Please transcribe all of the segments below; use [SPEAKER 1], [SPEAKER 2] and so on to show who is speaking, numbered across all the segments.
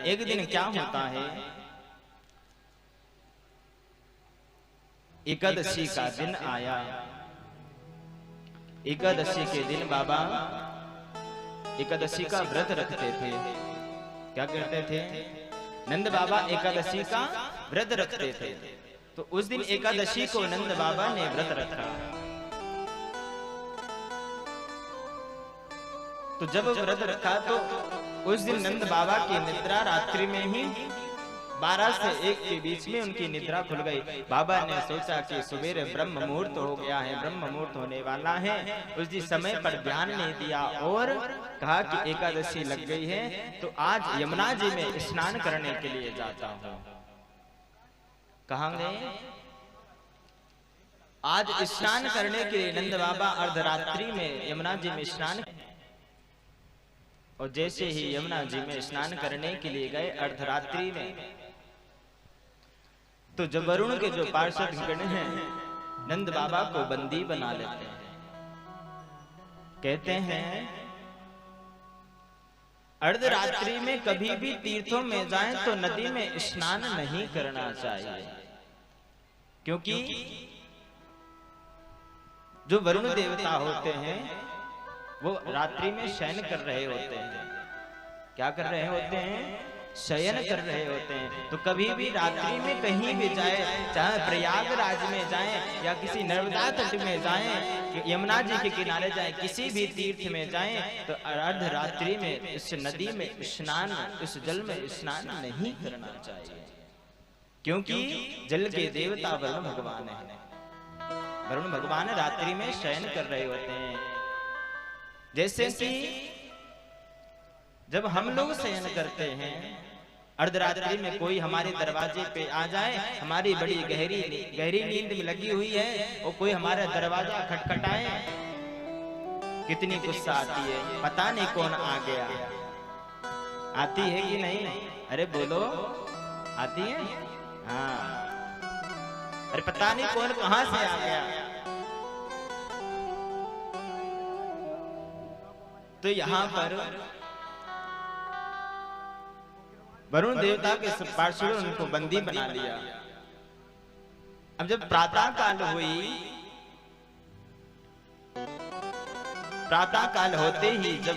[SPEAKER 1] एक दिन क्या होता है, एकादशी का दिन आया। एकादशी के दिन बाबा एकादशी का व्रत रखते थे। क्या करते थे? नंद बाबा एकादशी का व्रत रखते थे। तो उस दिन एकादशी को नंद बाबा ने व्रत रखा। तो जब व्रत रखा तो उस दिन नंद बाबा की निद्रा रात्रि में ही 12 से 1 के बीच में उनकी निद्रा खुल गई। बाबा ने सोचा कि सवेरे ब्रह्म मुहूर्त हो गया है, ब्रह्म मुहूर्त होने वाला है। उस दिन समय पर ध्यान नहीं दिया और कहा कि एकादशी लग गई है तो आज यमुना जी में स्नान करने के लिए जाता हूं। कहां गए? आज स्नान करने के लिए नंद बाबा अर्धरात्रि में यमुना जी में स्नान, और जैसे ही यमुना जी में स्नान करने के लिए गए अर्धरात्रि में, तो जब वरुण के जो पार्षद गण हैं नंद बाबा को बंदी बना लेते हैं। कहते हैं अर्धरात्रि में कभी भी तीर्थों में जाएं तो नदी में स्नान नहीं करना चाहिए, क्योंकि जो वरुण देवता होते हैं वो रात्रि में शयन कर रहे होते हैं। क्या कर रहे होते हैं? शयन कर रहे होते हैं। तो कभी भी रात्रि में कहीं भी जाए, चाहे प्रयागराज में जाएं या किसी नर्मदा तट में जाएं, यमुना जी के किनारे जाएं, किसी भी तीर्थ में जाएं, तो अर्धरात्रि में इस नदी में स्नान, इस जल में स्नान नहीं करना चाहिए, क्योंकि जल के देवता वरुण भगवान है। वरुण भगवान रात्रि में शयन कर रहे होते हैं। जैसे कि जब हम लोग शयन करते हैं अर्धरात्रि में, कोई हमारे दरवाजे पे आ जाए, हमारी बड़ी गहरी नींद में लगी हुई है और कोई हमारा दरवाजा खटखटाए, कितनी गुस्सा आती है। पता नहीं कौन आ गया। आती है कि नहीं? अरे बोलो, आती है? हाँ। अरे पता नहीं कौन कहां से आ गया। तो यहां पर वरुण देवता के पार्षदों ने उनको बंदी बना लिया। अब जब प्रातः काल हुई, प्रातः काल होते ही जब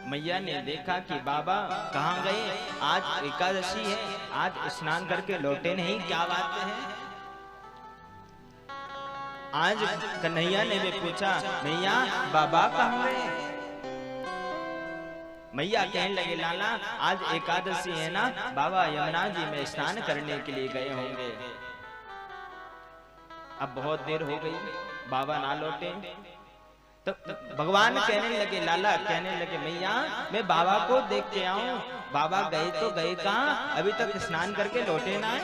[SPEAKER 1] मैया ने देखा कि बाबा कहां गए, आज एकादशी है, आज स्नान करके लौटे नहीं, क्या बात है। आज कन्हैया ने भी पूछा, मैया बाबा कहां गए? मैया कहने लगे, लाला आज एकादशी है ना, बाबा यमुना जी में स्नान करने के लिए गए होंगे। अब बहुत देर हो गई, बाबा ना लौटे। तो भगवान कहने लगे, लाला कहने लगे, मैया मैं बाबा को देख के आऊं। बाबा गए तो गए कहां, अभी तक स्नान करके लौटे ना है।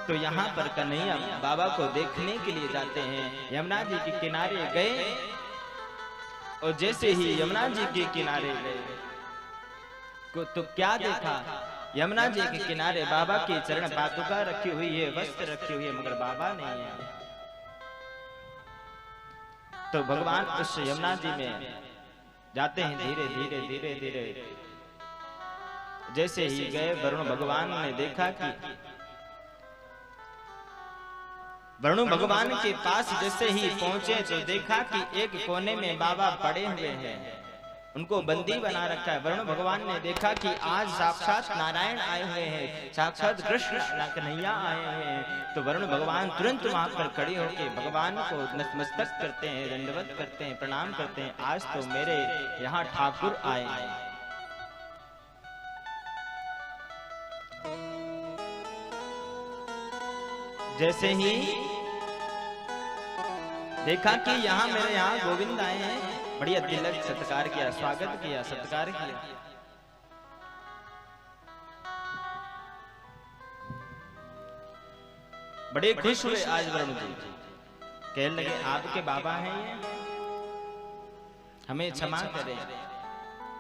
[SPEAKER 1] तो यहाँ पर कन्हैया बाबा को देखने के लिए जाते हैं। यमुना जी के किनारे गए और जैसे ही यमुना जी के किनारे गए तो क्या देखा, यमुना जी के किनारे बाबा की चरण पादुका रखी हुई है, वस्त्र रखी हुई है, मगर बाबा नहीं है। तो भगवान उस यमुना जी में जाते हैं, धीरे धीरे धीरे धीरे। जैसे ही गए, वरुण भगवान ने देखा कि वरुण भगवान के पास जैसे ही पहुंचे तो देखा कि एक कोने में बाबा पड़े हुए हैं, उनको बंदी बना रखा है। वरुण भगवान ने देखा कि आज साक्षात नारायण आए हुए हैं, साक्षात कृष्ण कन्हैया आए हुए हैं। तो वरुण भगवान तुरंत वहां पर खड़े होकर भगवान को नतमस्तक करते हैं, दंडवत करते हैं, प्रणाम करते हैं। आज तो मेरे यहाँ ठाकुर आए हैं। जैसे ही देखा कि यहाँ मेरे यहाँ गोविंद आए हैं, बढ़िया तिलक सत्कार किया, स्वागत किया, सत्कार किया। बड़े खुश हुए आज वरुण जी। कहने लगे, आपके बाबा हैं ये, हमें क्षमा करें।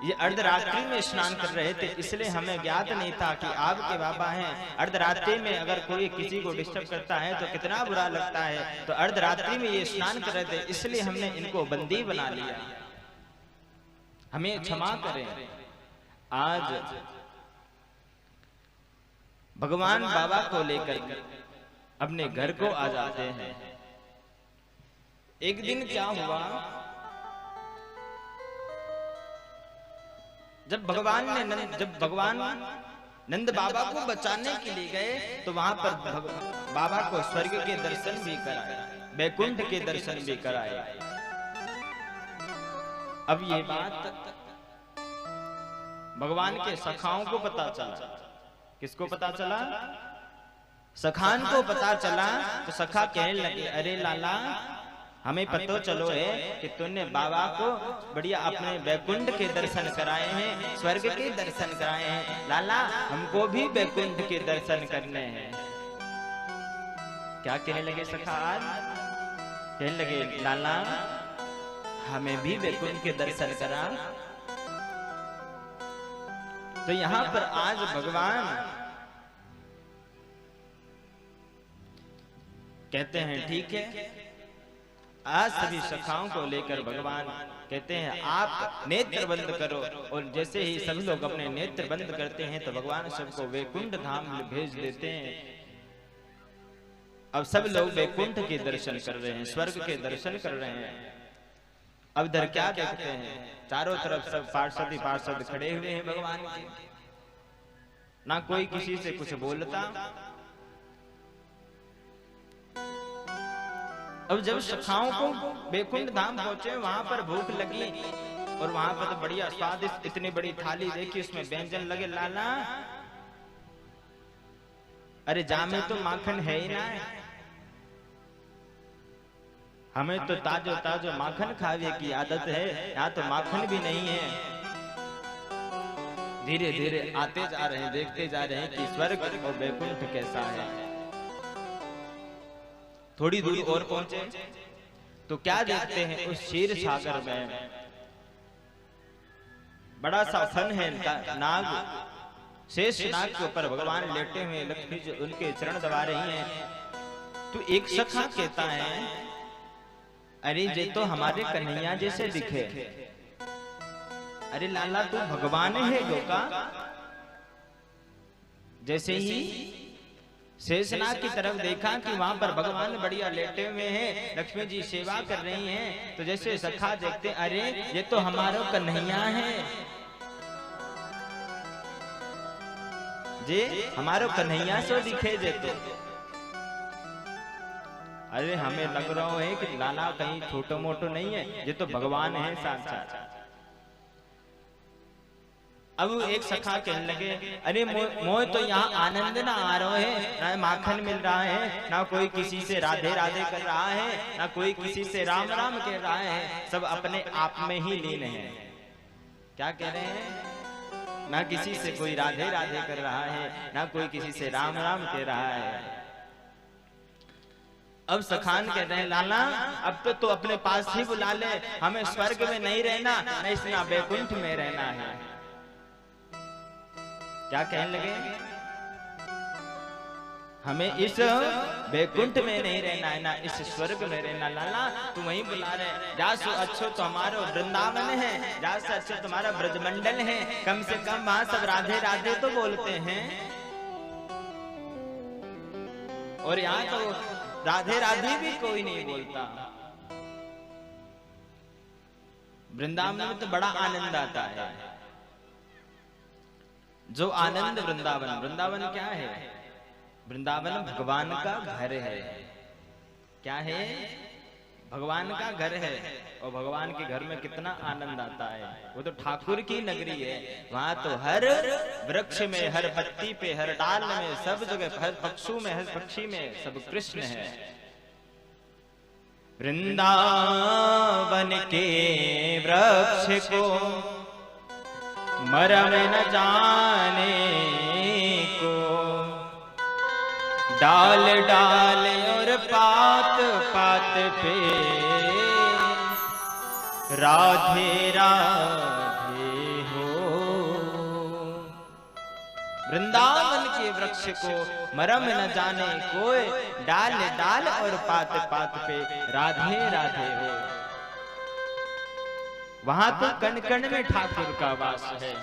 [SPEAKER 1] ये अर्धरात्रि में स्नान कर रहे थे, इसलिए हमें ज्ञात नहीं था कि आपके बाबा हैं। अर्धरात्रि में अगर कोई किसी को डिस्टर्ब करता है तो कितना बुरा लगता है। तो अर्धरात्रि में ये स्नान कर रहे थे, इसलिए हमने इनको बंदी बना लिया, हमें क्षमा करें। आज भगवान बाबा को लेकर अपने घर को आ जाते हैं। एक दिन क्या हुआ, जब भगवान नंद बाबा को बचाने के लिए गए तो वहां पर बाबा को स्वर्ग के दर्शन भी कराए, वैकुंठ के दर्शन भी कराए। अब ये बात भगवान के सखाओं को पता चला। किसको पता चला? सखान को पता चला। तो सखा कहने लगे, अरे लाला, हमें पता चलो है कि तूने बाबा को बढ़िया अपने वैकुंठ के दर्शन कराए हैं, स्वर्ग के दर्शन कराए हैं। लाला, हमको भी वैकुंठ के दर्शन करने हैं। क्या कहने लगे सखा? कहने लगे, लाला, हमें भी वैकुंठ के दर्शन करा। तो यहां पर आज भगवान कहते हैं, ठीक है, आज सभी सखाओं को लेकर भगवान कहते हैं, आप नेत्र बंद करो। और जैसे ही सब लोग अपने नेत्र बंद करते हैं तो भगवान सबको वैकुंठ धाम में भेज देते हैं। अब सब लोग वैकुंठ के दर्शन कर रहे हैं, स्वर्ग के दर्शन कर रहे हैं। अब इधर क्या देखते हैं, चारों तरफ सब पार्षद ही पार्षद खड़े हुए हैं भगवान के, ना कोई किसी से कुछ बोलता। अब जब सखाओं को वैकुंठ धाम पहुंचे, वहां पर भूख लगी और वहां पर तो बढ़िया स्वादिष्ट इतनी बड़ी थाली देखी, उसमें व्यंजन लगे। लाला, अरे जामे तो माखन है ही ना, हमें तो ताजो ताजो माखन खावे की आदत है, यहाँ तो माखन भी नहीं है। धीरे धीरे आते जा रहे हैं, देखते जा रहे हैं कि स्वर्ग और वैकुंठ कैसा है। थोड़ी दूर और पहुंचे तो क्या देखते हैं, उस क्षीर सागर में बड़ा सा फन है नाग, शेष नाग के ऊपर भगवान लेटे हुए, लक्ष्मी जी उनके चरण दबा रही हैं। तो एक सखा कहता है, अरे ये तो हमारे कन्हैया जैसे दिखे। अरे लाला, तू भगवान है गोका। जैसे ही शेषनाग की तरफ देखा कि वहां पर भगवान बढ़िया लेटे हुए हैं, लक्ष्मी जी सेवा कर रही हैं, तो जैसे सखा देखते, अरे ये तो हमारा कन्हैया है, जे हमारो कन्हैया सो दिखे जे। तो अरे हमें लग रहा है कि लाला कहीं छोटो मोटो नहीं है, ये तो भगवान है साक्षात। अब एक सखा कहने लगे, अरे मोह तो यहाँ आनंद ना आ रहा है, ना माखन मिल रहा है, ना कोई किसी से राधे राधे कर रहा है, ना कोई किसी से राम राम कह रहा है, सब अपने आप में ही लीन है। क्या कह रहे हैं? ना किसी से कोई राधे राधे कर रहा है, ना कोई किसी से राम राम कह रहा है। अब सखान कह रहे हैं, लाला, अब तो अपने पास ही बुला ले, हमें स्वर्ग में नहीं रहना, नहीं वैकुंठ में रहना है। क्या कहने लगे? हमें इस वैकुंठ में नहीं रहना है, ना इस स्वर्ग में रहना। लाला, तू वहीं बुला रहे, जा सो अच्छो तो हमारा वृंदावन है, जा सो अच्छो तुम्हारा ब्रजमंडल है, कम से कम वहां सब राधे राधे तो बोलते हैं, और यहाँ तो राधे राधे भी कोई नहीं बोलता। वृंदावन में तो बड़ा आनंद आता है, जो आनंद वृंदावन। वृंदावन क्या है? वृंदावन भगवान का घर है। क्या है? भगवान का घर है। और भगवान के घर में कितना आनंद आता है। वो तो ठाकुर की नगरी है, वहां तो हर वृक्ष में, हर पत्ती पे, हर डाल में, सब जगह, हर पक्षु में, हर पक्षी में सब कृष्ण है। वृंदावन के वृक्ष को मरम न जाने को, डाल डाल और पात पात पे राधे राधे हो। वृंदावन के वृक्ष को मरम न जाने कोई, डाल डाल और पात पात पे राधे राधे हो। वहां तो कण कण में ठाकुर का वास है।